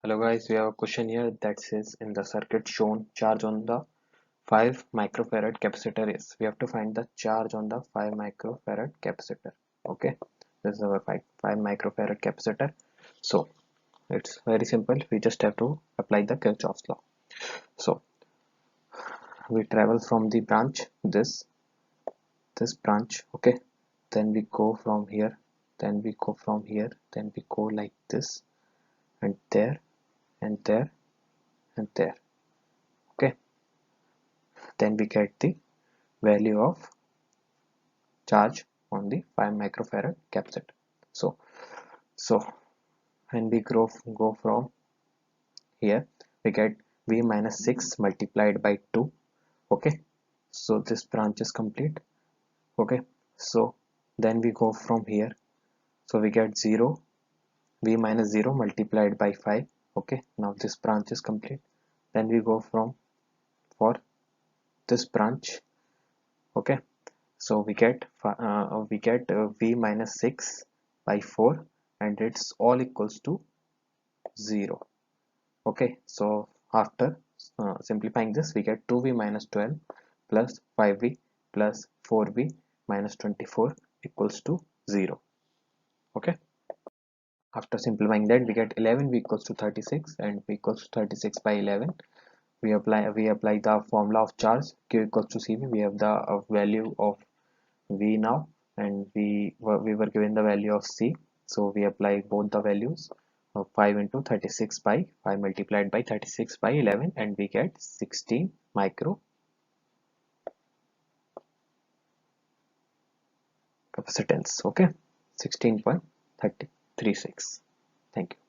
Hello guys, we have a question here that says in the circuit shown charge on the 5 microfarad capacitor is. We have to find the charge on the 5 microfarad capacitor. Okay, this is our 5 microfarad capacitor. So it's very simple. We just have to apply the Kirchhoff's law. So we travel from the branch this branch. Okay, then we go from here, then we go from here, then we go like this and there and there and there. Okay, then we get the value of charge on the 5 microfarad capacitor. So when we go from here, we get V minus 6 multiplied by 2. Okay, so this branch is complete. Okay, so then we go from here, so we get 0, V minus 0 multiplied by 5. Okay, now this branch is complete. Then we go from for this branch. Okay, so we get V minus 6 by 4 and it's all equals to 0. Okay, so after simplifying this, we get 2v minus 12 plus 5v plus 4v minus 24 equals to 0. Okay, after simplifying that, we get 11v equals to 36 and v equals to 36 by 11. We apply the formula of charge q equals to cv. We have the value of v now, and we were given the value of c, so we apply both the values of 5 into 36 by 5 multiplied by 36 by 11 and we get 16 micro capacitance. Okay, 16.336. Thank you.